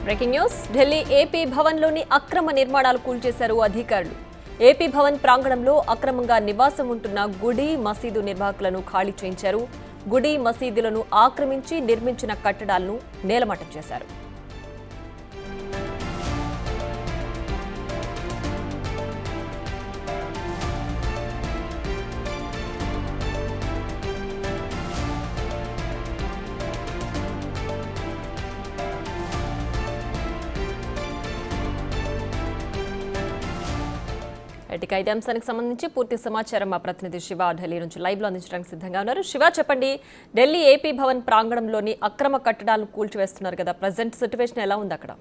Breaking news Delhi AP భవన్లోని అక్రమ నిర్మాణాలు కూల్చేశారు అధికారులు. ఏపీ భవన్ ప్రాంగణంలో అక్రమంగా నివాసం ఉంటున్న గుడి మసీదు నిర్వాహకులను ఖాళీ చేయించారు. గుడి మసీదులను ఆక్రమించి నిర్మించిన కట్టడాలను నేలమట్టం చేశారు. ఇక ఇదే అంశానికి సంబంధించి పూర్తి సమాచారం మా ప్రతినిధి శివ ఢిల్లీ నుంచి లైవ్ లో అందించడానికి సిద్ధంగా ఉన్నారు. శివ, చెప్పండి, ఢిల్లీ ఏపీ భవన్ ప్రాంగణంలోని అక్రమ కట్టడాలను కూల్చివేస్తున్నారు కదా, ప్రజెంట్ సిచ్యువేషన్ ఎలా ఉంది అక్కడ?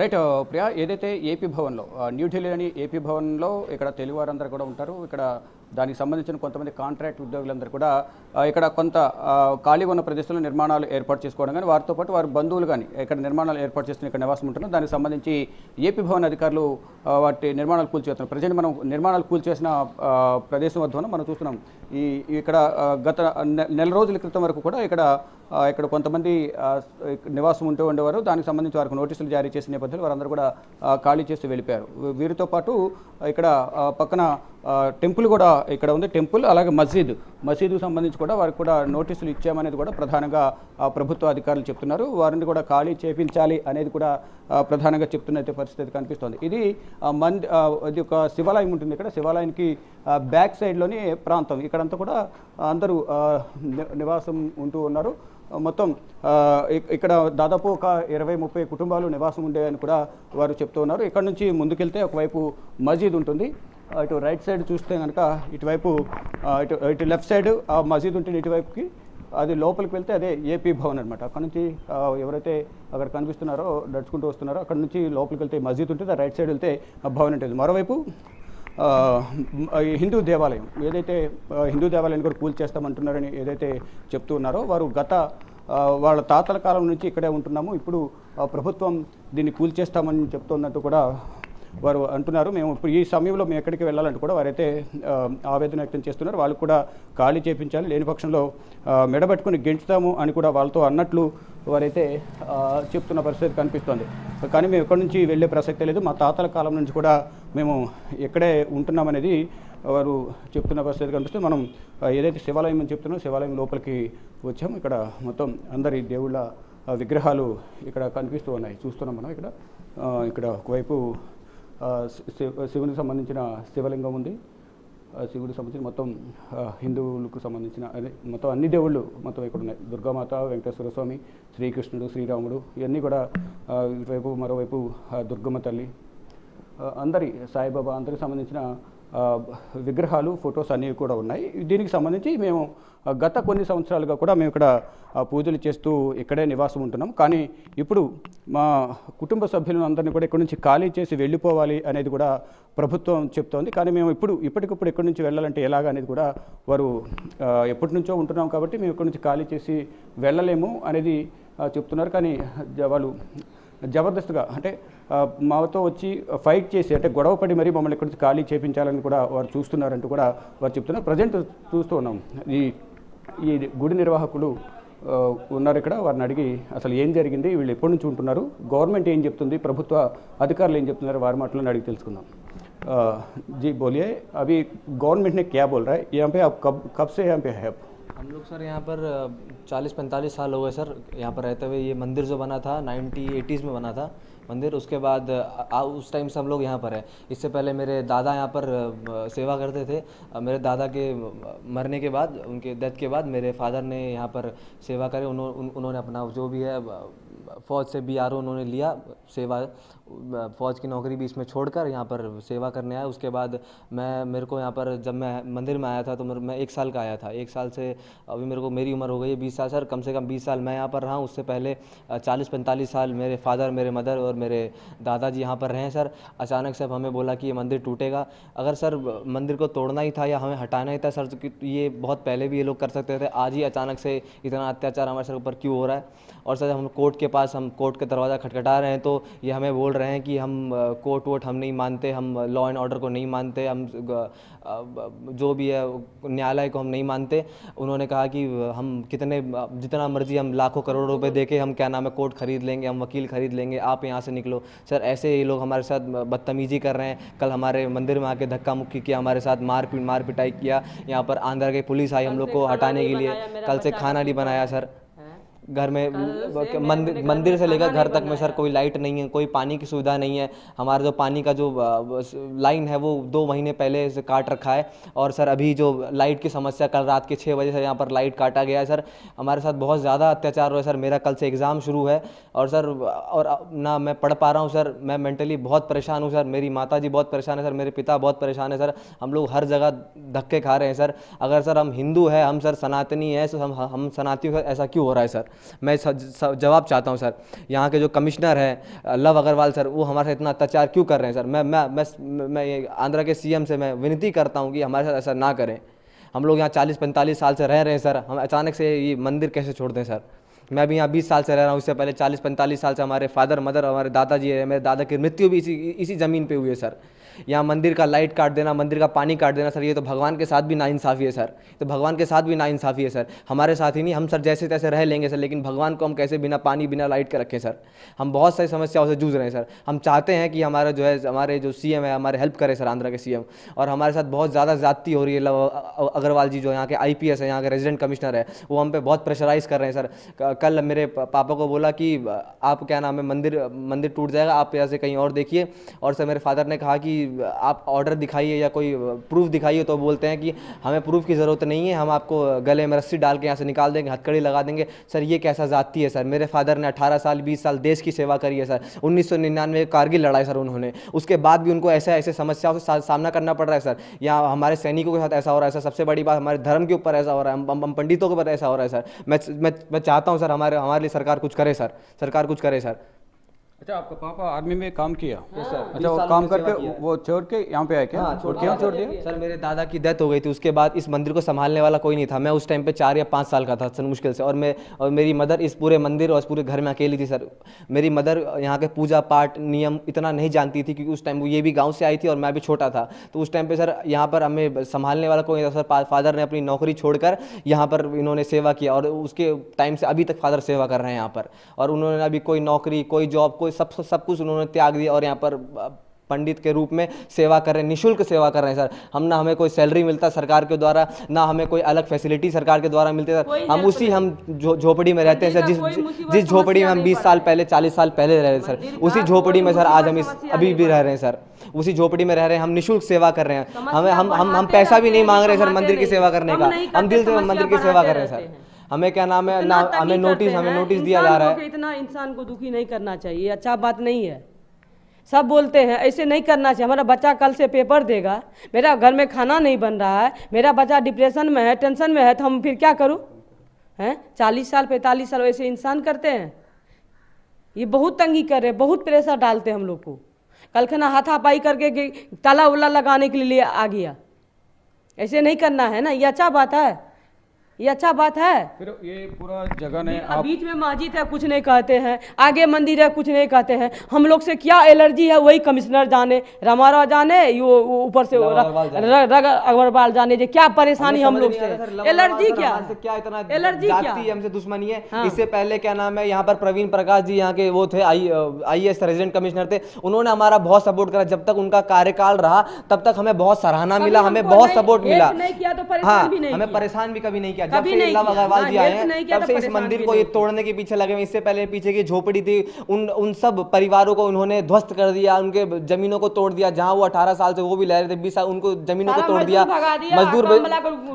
రైట్ ప్రియా, ఏదైతే ఏపీ భవన్లో న్యూఢిల్లీలోని ఏపీ భవన్లో ఇక్కడ తెలుగు వారందరూ కూడా ఉంటారు. ఇక్కడ దానికి సంబంధించిన కొంతమంది కాంట్రాక్ట్ ఉద్యోగులందరూ కూడా ఇక్కడ కొంత ఖాళీగా ఉన్న ప్రదేశంలో నిర్మాణాలు ఏర్పాటు చేసుకోవడం కానీ వారితో పాటు వారి బంధువులు కానీ ఇక్కడ నిర్మాణాలు ఏర్పాటు చేసుకుని ఇక్కడ నివాసం ఉంటున్నారు. దానికి సంబంధించి ఏపీ భవన్ అధికారులు వాటి నిర్మాణాలు కూల్చివేస్తున్నారు. ప్రజెంట్ మనం నిర్మాణాలు కూల్చేసిన ప్రదేశం వద్ద మనం చూస్తున్నాం. ఇక్కడ గత నెల రోజుల క్రితం వరకు కూడా ఇక్కడ కొంతమంది నివాసం ఉంటూ ఉండేవారు. దానికి సంబంధించి వారికి నోటీసులు జారీ చేసిన నేపథ్యంలో వారందరూ కూడా ఖాళీ చేసి వెళ్ళిపోయారు. వీరితో పాటు ఇక్కడ పక్కన టెంపుల్ కూడా ఇక్కడ ఉంది. టెంపుల్ అలాగే మసీదుకు సంబంధించి కూడా వారికి కూడా నోటీసులు ఇచ్చామనేది కూడా ప్రధానంగా ప్రభుత్వ అధికారులు చెప్తున్నారు. వారిని కూడా ఖాళీ చేయించాలి అనేది కూడా ప్రధానంగా చెప్తున్న పరిస్థితి కనిపిస్తోంది. ఇది ఒక శివాలయం ఉంటుంది. ఇక్కడ శివాలయానికి బ్యాక్ సైడ్లోని ప్రాంతం ఇక్కడంతా కూడా అందరూ నివాసం ఉంటూ ఉన్నారు. మొత్తం ఇక్కడ దాదాపు ఒక 20-30 కుటుంబాలు నివాసం ఉండేవని కూడా వారు చెప్తూ ఉన్నారు. ఇక్కడ నుంచి ముందుకెళ్తే ఒకవైపు మసీద్ ఉంటుంది. ఇటు రైట్ సైడ్ చూస్తే కనుక ఇటువైపు ఇటు లెఫ్ట్ సైడ్ ఆ మసీద్ ఉంటుంది. ఇటువైపుకి అది లోపలికి వెళ్తే అదే ఏపీ భవన్ అనమాట. అక్కడ నుంచి ఎవరైతే అక్కడ కనిపిస్తున్నారో నడుచుకుంటూ వస్తున్నారో అక్కడ నుంచి లోపలికి వెళ్తే మసీద్ ఉంటుంది. రైట్ సైడ్ వెళ్తే భవన్ ఉంటుంది. మరోవైపు హిందూ దేవాలయం ఏదైతే హిందూ దేవాలయాన్ని కూడా కూల్చేస్తామంటున్నారని ఏదైతే చెప్తూ ఉన్నారో వారు వాళ్ళ తాతల కాలం నుంచి ఇక్కడే ఉంటున్నాము, ఇప్పుడు ప్రభుత్వం దీన్ని కూల్చేస్తామని చెప్తున్నట్టు కూడా వారు అంటున్నారు. మేము ఇప్పుడు ఈ సమయంలో మేము ఎక్కడికి వెళ్ళాలంటూ కూడా వారైతే ఆవేదన వ్యక్తం చేస్తున్నారు. వాళ్ళు కూడా ఖాళీ చేయించాలి, లేని పక్షంలో మెడబెట్టుకుని గెంచుతాము అని కూడా వాళ్ళతో అన్నట్లు వారైతే చెప్తున్న పరిస్థితి కనిపిస్తోంది. కానీ మేము ఎక్కడి నుంచి వెళ్ళే ప్రసక్తే లేదు, మా తాతల కాలం నుంచి కూడా మేము ఎక్కడే ఉంటున్నామనేది వారు చెప్తున్న పరిస్థితి కనిపిస్తుంది. మనం ఏదైతే శివాలయం అని చెప్తున్నామో శివాలయం లోపలికి వచ్చాము. ఇక్కడ మొత్తం అందరి దేవుళ్ళ విగ్రహాలు ఇక్కడ కనిపిస్తూ ఉన్నాయి, చూస్తున్నాం మనం. ఇక్కడ ఒకవైపు శివునికి సంబంధించిన శివలింగం ఉంది. శివుడికి సంబంధించిన మొత్తం హిందువులకు సంబంధించిన అదే మొత్తం అన్ని దేవుళ్ళు మొత్తం ఇక్కడ ఉన్నాయి. దుర్గామాత, వెంకటేశ్వర స్వామి, శ్రీకృష్ణుడు, శ్రీరాముడు ఇవన్నీ కూడా ఇటువైపు, మరోవైపు దుర్గమ్మ తల్లి, సాయిబాబా అందరికి సంబంధించిన విగ్రహాలు, ఫొటోస్ అన్నీ కూడా ఉన్నాయి. దీనికి సంబంధించి మేము గత కొన్ని సంవత్సరాలుగా కూడా మేము ఇక్కడ పూజలు చేస్తూ ఇక్కడే నివాసం ఉంటున్నాం. కానీ ఇప్పుడు మా కుటుంబ సభ్యులను అందరినీ కూడా ఇక్కడి నుంచి ఖాళీ చేసి వెళ్ళిపోవాలి అనేది కూడా ప్రభుత్వం చెప్తోంది. కానీ మేము ఇప్పటికప్పుడు ఇక్కడి నుంచి వెళ్ళాలంటే ఎలాగ అనేది కూడా వారు ఎప్పటి నుంచో ఉంటున్నాం కాబట్టి మేము ఇక్కడి నుంచి ఖాళీ చేసి వెళ్ళలేము అనేది చెప్తున్నారు. కానీ వాళ్ళు జబర్దస్త్గా అంటే మాతో వచ్చి ఫైట్ చేసి అంటే గొడవపడి మరీ మమ్మల్ని ఇక్కడి నుంచి ఖాళీ చేయించాలని కూడా వారు చూస్తున్నారంటూ కూడా వారు చెప్తున్నారు. ప్రజెంట్ చూస్తూ ఉన్నాం ఈ గుడి నిర్వాహకులు ఉన్నారు ఇక్కడ. వారిని అడిగి అసలు ఏం జరిగింది, వీళ్ళు ఎప్పటి నుంచి ఉంటున్నారు, గవర్నమెంట్ ఏం చెప్తుంది, ప్రభుత్వ అధికారులు ఏం చెప్తున్నారు, వారి మాటలను అడిగి తెలుసుకుందాం. जी बोलिए, अभी गवर्नमेंट ने क्या बोल रहा है यहाँ पे? आप कब से यहाँ पे है आप? हम लोग सर यहाँ पर 40-45 साल हो गए सर यहाँ पर रहते हुए। ये मंदिर जो बना था 1980s में बना था मंदिर, उसके बाद उस टाइम से हम लोग यहाँ पर है। इससे पहले मेरे दादा यहाँ पर सेवा करते थे। मेरे दादा के मरने के बाद, उनके डेथ के बाद मेरे फादर ने यहाँ पर सेवा करे। उन्होंने अपना जो भी है फ़ौज से BRO उन्होंने लिया सेवा, फ़ौज की नौकरी भी इसमें छोड़कर यहाँ पर सेवा करने आया। उसके बाद मेरे को यहाँ पर जब मैं मंदिर में आया था तो मैं 1 साल का आया था। 1 साल से अभी मेरी उम्र हो गई है 20 साल सर। कम से कम 20 साल मैं यहाँ पर रहा हूँ। उससे पहले 40-45 साल मेरे फादर, मेरे मदर और मेरे दादाजी यहाँ पर रहे हैं सर। अचानक से हमें बोला कि ये मंदिर टूटेगा। अगर सर मंदिर को तोड़ना ही था या हमें हटाना ही था सर, तो ये बहुत पहले भी ये लोग कर सकते थे। आज ही अचानक से इतना अत्याचार हमारे सर ऊपर क्यों हो रहा है? और सर हम कोर्ट के पास हम कोर्ट का दरवाज़ा खटखटा रहे हैं तो ये हमें बोल रहे हैं कि हम कोर्ट वोट हम नहीं मानते, हम लॉ एंड ऑर्डर को नहीं मानते, हम जो भी है न्यायालय को हम नहीं मानते। उन्होंने कहा कि हम कितने जितना मर्जी हम लाखों करोड़ों रुपए देके हम क्या नाम है कोर्ट खरीद लेंगे, हम वकील खरीद लेंगे, आप यहाँ से निकलो। सर ऐसे ये लोग हमारे साथ बदतमीजी कर रहे हैं। कल हमारे मंदिर में आके धक्का मुक्की किया, हमारे साथ मार पिटाई किया। यहाँ पर आंध्र की पुलिस आई हम लोग को हटाने के लिए। कल से खाना नहीं बनाया सर। घर में मंदिर से लेकर घर तक में सर कोई लाइट नहीं है, कोई पानी की सुविधा नहीं है। हमारा जो पानी का जो लाइन है वो 2 महीने पहले से काट रखा है। और सर अभी जो लाइट की समस्या, कल रात के 6 बजे से यहाँ पर लाइट काटा गया है सर। हमारे साथ बहुत ज़्यादा अत्याचार हुआ है सर। मेरा कल से एग्ज़ाम शुरू है और सर और ना मैं पढ़ पा रहा हूँ सर। मैं मेंटली बहुत परेशान हूँ सर। मेरी माता जी बहुत परेशान है सर, मेरे पिता बहुत परेशान है सर। हम लोग हर जगह धक्के खा रहे हैं सर। अगर सर हम हिंदू हैं, हम सर सनातनी हैं, तो हम सनातियों का ऐसा क्यों हो रहा है सर? मैं जवाब चाहता हूं सर। यहाँ के जो कमिश्नर हैं लव अग्रवाल सर, वो हमारे साथ इतना अत्याचार क्यों कर रहे हैं सर? मैं ये आंध्र के सीएम से मैं विनती करता हूं कि हमारे साथ ऐसा ना करें। हम लोग यहाँ 40-45 साल से रह रहे हैं सर। हम अचानक से ये मंदिर कैसे छोड़ दें सर? मैं भी यहाँ 20 साल से रह रहा हूँ। इससे पहले 40-45 साल से हमारे फादर मदर, हमारे दादाजी है, मेरे दादा की मृत्यु भी इसी ज़मीन पे हुई है सर। यहाँ मंदिर का लाइट काट देना, मंदिर का पानी काट देना सर, ये तो भगवान के साथ भी नाइंसाफ़ी है सर। तो भगवान के साथ भी नाइंसाफ़ी है सर। हमारे साथ ही नहीं, हम सर जैसे तैसे रह लेंगे सर, लेकिन भगवान को हम कैसे बिना पानी बिना लाइट के रखें सर? हम बहुत सारी समस्याओं से जूझ रहे हैं सर। हम चाहते हैं कि हमारा जो है, हमारे जो सीएम है हमारे हेल्प करे सर, आंध्र के सीएम। और हमारे साथ बहुत ज़्यादा ज़्यादती हो रही है। लव अग्रवाल जी जो यहाँ के IPS है, यहाँ के रेजिडेंट कमिश्नर है, वो हम पे बहुत प्रेशराइज़ कर रहे हैं सर। कल मेरे पापा को बोला कि आप क्या नाम है मंदिर टूट जाएगा, आप यहाँ से कहीं और देखिए। और सर मेरे फादर ने कहा कि आप ऑर्डर दिखाइए या कोई प्रूफ दिखाइए, तो बोलते हैं कि हमें प्रूफ की ज़रूरत नहीं है, हम आपको गले में रस्सी डाल के यहाँ से निकाल देंगे, हथकड़ी लगा देंगे। सर ये कैसा ज़ाती है सर? मेरे फादर ने 18 साल 20 साल देश की सेवा करी है सर। 1999 कारगिल लड़ाई सर उन्होंने, उसके बाद भी उनको ऐसे समस्याओं से सामना करना पड़ रहा है सर। यहाँ हमारे सैनिकों के साथ ऐसा हो रहा है सर। सबसे बड़ी बात हमारे धर्म के ऊपर ऐसा हो रहा है, हम पंडितों के ऊपर ऐसा हो रहा है सर। मैं चाहता हूँ सर हमारे लिए सरकार कुछ करे सर, सरकार कुछ करे सर। अच्छा, आपका पापा आर्मी में काम किया? सर। अच्छा, वो काम करके वो छोड़ के यहाँ पे आए क्या? हाँ, और क्यों छोड़ दिया सर? मेरे दादा की डेथ हो गई थी, उसके बाद इस मंदिर को संभालने वाला कोई नहीं था। मैं उस टाइम पे 4 या 5 साल का था सर मुश्किल से। और मेरी मदर इस पूरे मंदिर और इस पूरे घर में अकेली थी सर। मेरी मदर यहाँ के पूजा पाठ नियम इतना नहीं जानती थी, क्योंकि उस टाइम ये भी गाँव से आई थी और मैं भी छोटा था। तो उस टाइम पर सर यहाँ पर हमें संभालने वाला कोई नहीं था सर। फादर ने अपनी नौकरी छोड़कर यहाँ पर इन्होंने सेवा किया, और उसके टाइम से अभी तक फादर सेवा कर रहे हैं यहाँ पर। और उन्होंने अभी कोई नौकरी, कोई जॉब, कोई सब कुछ उन्होंने त्याग दिया और यहाँ पर पंडित के रूप में सेवा कर रहे हैं, निःशुल्क सेवा कर रहे हैं सर। हम ना हमें कोई सैलरी मिलता सरकार के द्वारा, ना हमें कोई अलग फैसिलिटी सरकार के द्वारा मिलती है सर। हम झोपड़ी में रहते हैं सर। जिस झोपड़ी में हम 20 साल पहले 40 साल पहले रह रहे सर, उसी झोपड़ी में सर आज हम अभी भी रह रहे हैं सर। उसी झोपड़ी में रह रहे हैं, हम निःशुल्क सेवा कर रहे हैं। हम पैसा भी नहीं मांग रहे सर मंदिर की सेवा करने का, हम दिल से मंदिर की सेवा कर रहे हैं सर। हमें क्या नाम है ना, हमें नोटिस दिया जा रहा है। इतना इंसान को दुखी नहीं करना चाहिए, अच्छा बात नहीं है। सब बोलते हैं ऐसे नहीं करना चाहिए। हमारा बच्चा कल से पेपर देगा, मेरा घर में खाना नहीं बन रहा है, मेरा बच्चा डिप्रेशन में है, टेंशन में है, तो हम फिर क्या करूं? हैं 40 साल 45 साल ऐसे इंसान करते हैं। ये बहुत तंगी कर रहे हैं, बहुत प्रेशर डालते हैं हम लोग को। कल खाना हाथापाई करके ताला उला लगाने के लिए आ गया। ऐसे नहीं करना है ना, ये अच्छा बात है? ये अच्छा बात है? फिर ये पूरा जगह ने आप बीच में मस्जिद है कुछ नहीं कहते हैं, आगे मंदिर है कुछ नहीं कहते हैं। हम लोग से क्या एलर्जी है वही कमिश्नर जाने, रामाराव जाने, यो ऊपर से रग अग्रवाल जाने, जो क्या परेशानी हम लोग से। एलर्जी क्या इतना एलर्जी क्या हमसे दुश्मनी है? इससे पहले क्या नाम है यहाँ पर प्रवीण प्रकाश जी यहाँ के वो थे, IAS रेजिडेंट कमिश्नर थे। उन्होंने हमारा बहुत सपोर्ट करा। जब तक उनका कार्यकाल रहा तब तक हमें बहुत सराहना मिला, हमें बहुत सपोर्ट मिला। हाँ, हमें परेशान भी कभी नहीं किया। जब से लव अग्रवाल जी आए हैं तब से इस मंदिर को ये तोड़ने के पीछे लगे हुए। इससे पहले पीछे की झोपड़ी थी, उन सब परिवारों को उन्होंने ध्वस्त कर दिया, उनके जमीनों को तोड़ दिया। जहां वो 18 साल से वो भी रह रहे थे, 20 साल उनको जमीनों को तोड़ दिया,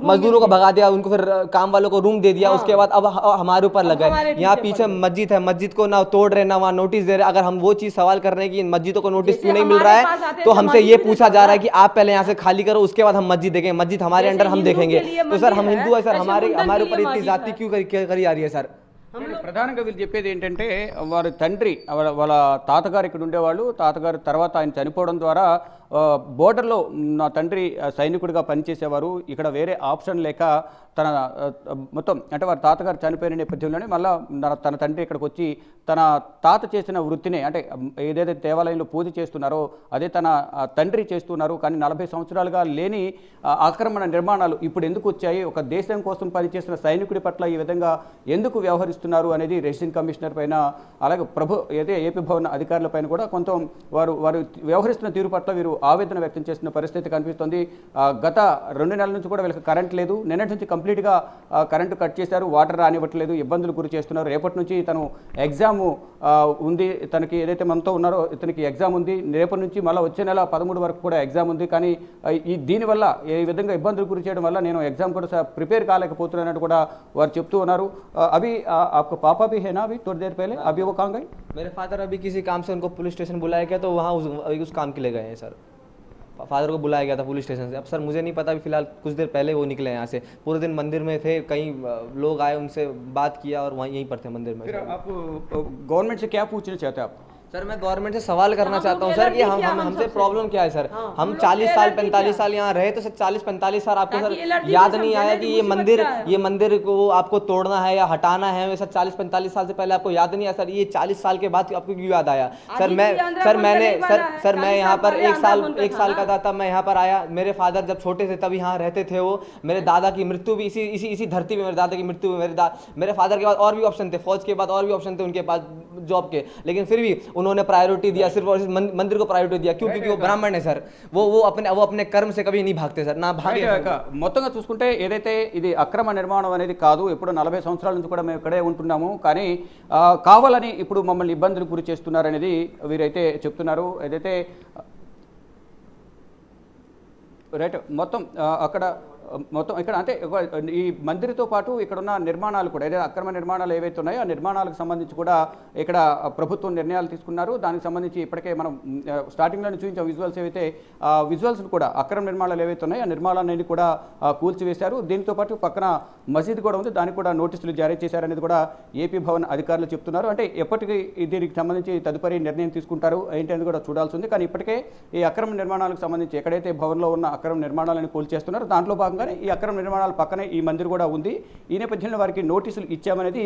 मजदूरों को भगा दिया, उनको फिर काम वालों को रूम दे दिया। उसके बाद अब हमारे ऊपर लग गए। यहाँ पीछे मस्जिद है, मस्जिद को ना तोड़ रहे ना वहाँ नोटिस दे रहे। अगर हम वो चीज सवाल कर रहे हैं कि इन मस्जिदों को नोटिस क्यों नहीं मिल रहा है, तो हमसे ये पूछा जा रहा है कि आप पहले यहाँ से खाली करो, उसके बाद हम मस्जिद देखेंगे, मस्जिद हमारे अंडर हम देखेंगे। तो सर हम हिंदू है सर, हमारे ऊपर इतनी जाति क्यों करी आ रही है सर? ప్రధానంగా వీళ్ళు చెప్పేది ఏంటంటే వారి తండ్రి వాళ్ళ తాతగారు ఇక్కడ ఉండేవాళ్ళు. తాతగారు తర్వాత ఆయన చనిపోవడం ద్వారా బోర్డర్లో నా తండ్రి సైనికుడిగా పనిచేసేవారు, ఇక్కడ వేరే ఆప్షన్ లేక తన మొత్తం అంటే వారి తాతగారు చనిపోయిన నేపథ్యంలోనే మళ్ళీ తన తండ్రి ఇక్కడికి వచ్చి తన తాత చేసిన వృత్తినే అంటే ఏదైతే దేవాలయంలో పూజ చేస్తున్నారో అదే తన తండ్రి చేస్తున్నారు. కానీ 40 సంవత్సరాలుగా లేని ఆక్రమణ నిర్మాణాలు ఇప్పుడు ఎందుకు వచ్చాయి, ఒక దేశం కోసం పనిచేసిన సైనికుడి పట్ల ఈ విధంగా ఎందుకు వ్యవహరిస్తున్నారు అనేది రెసిడెంట్ కమిషనర్ పైన అలాగే ఏపీ భవన్ అధికారుల పైన కూడా కొంత వారు వ్యవహరిస్తున్న తీరు పట్ల వీరు ఆవేదన వ్యక్తం చేస్తున్న పరిస్థితి కనిపిస్తుంది. గత 2 నెలల నుంచి కూడా వీళ్ళకి కరెంట్ లేదు, నిన్నటి నుంచి కంప్లీట్గా కరెంటు కట్ చేశారు, వాటర్ రానివ్వట్లేదు, ఇబ్బందులు గురి చేస్తున్నారు. రేపటి నుంచి తను ఎగ్జామ్ ఉంది, తనకి ఏదైతే మనతో ఉన్నారో ఇతనికి ఎగ్జామ్ ఉంది, రేపటి నుంచి మళ్ళీ వచ్చే నెల 13 వరకు కూడా ఎగ్జామ్ ఉంది. కానీ దీనివల్ల ఏ విధంగా ఇబ్బందులు గురి చేయడం వల్ల నేను ఎగ్జామ్ కూడా ప్రిపేర్ కాలేకపోతున్నానని కూడా వారు చెప్తూ ఉన్నారు. అవి आपको पापा भी है ना अभी थोड़ी देर पहले, अभी वो कहाँ गए? मेरे फादर अभी किसी काम से उनको पुलिस स्टेशन बुलाया गया तो वहाँ उस काम के लिए गए हैं सर। फादर को बुलाया गया था पुलिस स्टेशन से। अब सर मुझे नहीं पता, अभी फिलहाल कुछ देर पहले वो निकले यहाँ से, पूरे दिन मंदिर में थे, कई लोग आए उनसे बात किया और वहीं यहीं पर थे मंदिर में। फिर आप गवर्नमेंट से क्या पूछना चाहते हैं आप? सर मैं गवर्नमेंट से सवाल करना चाहता हूँ सर कि हमसे प्रॉब्लम क्या है सर? हम 40 साल 45 साल यहाँ रहे तो सर 40-45 साल आपको सर याद नहीं आया कि ये मंदिर को आपको तोड़ना है या हटाना है? सर 40-45 साल से पहले आपको याद नहीं आया सर? ये 40 साल के बाद आपको क्यों याद आया? सर मैं यहाँ पर 1 साल का था तब मैं यहाँ पर आया। मेरे फादर जब छोटे थे तब यहाँ रहते थे वो। मेरे दादा की मृत्यु भी इसी धरती में, मेरे दादा की मृत्यु मेरे फादर के बाद और भी ऑप्शन थे, फौज के बाद और भी ऑप्शन थे उनके पास जॉब के, लेकिन फिर भी उन्होंने प्रायोरिटी दिया, सिर्फ और सिर्फ मंदिर को प्रायोरिटी दिया। क्यों? क्योंकि वो ब्राह्मण है सर, वो अपने कर्म से कभी नहीं भागते सर, ना भागे। మొత్తంగా చూసుకుంటే ఏదైతే ఇది అక్రమ నిర్మాణం అనేది కాదు, ఇప్పుడు 40 సంవత్సరాల నుంచి కూడా మేము ఇక్కడే ఉంటున్నాము, కానీ కావాలని ఇప్పుడు మమ్మల్ని ఇబ్బందులు గురి చేస్తున్నారనేది వీరైతే చెప్తున్నారు. ఏదైతే రైట్ మొత్తం ఇక్కడ అంటే ఈ మందిరితో పాటు ఇక్కడ ఉన్న నిర్మాణాలు కూడా ఏదైతే అక్రమ నిర్మాణాలు ఏవైతే ఉన్నాయో ఆ నిర్మాణాలకు సంబంధించి కూడా ఇక్కడ ప్రభుత్వం నిర్ణయాలు తీసుకున్నారు. దానికి సంబంధించి ఇప్పటికే మనం స్టార్టింగ్లోనే చూపించాం విజువల్స్ ఏవైతే విజువల్స్ కూడా అక్రమ నిర్మాణాలు ఏవైతే ఉన్నాయో ఆ నిర్మాణాలన్నీ కూడా కూల్చివేశారు. దీంతో పాటు పక్కన మసీద్ కూడా ఉంది, దానికి కూడా నోటీసులు జారీ చేశారనేది కూడా ఏపీ భవన్ అధికారులు చెప్తున్నారు. అంటే ఎప్పటికీ దీనికి సంబంధించి తదుపరి నిర్ణయం తీసుకుంటారు ఏంటనేది కూడా చూడాల్సి ఉంది. కానీ ఇప్పటికే ఈ అక్రమ నిర్మాణాలకు సంబంధించి ఎక్కడైతే భవన్లో ఉన్న అక్రమ నిర్మాణాలను కూల్చేస్తున్నారో దాంట్లో ఈ అక్రమ నిర్మాణాల పక్కనే ఈ మందిర్ కూడా ఉంది. ఈ నేపథ్యంలో వారికి నోటీసులు ఇచ్చామనేది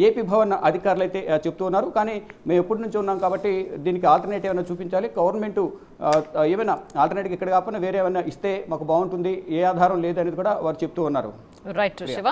ఏపీ భవన్ అధికారులు అయితే చెప్తూ ఉన్నారు. కానీ మేము ఎప్పటి నుంచి ఉన్నాం కాబట్టి దీనికి ఆల్టర్నేటివ్ ఏమైనా చూపించాలి, గవర్నమెంట్ ఏమైనా ఆల్టర్నేటివ్ ఇక్కడ కాకుండా వేరే ఏమైనా ఇస్తే మాకు బాగుంటుంది, ఏ ఆధారం లేదనేది కూడా వారు చెప్తూ ఉన్నారు. రైట్ శివ.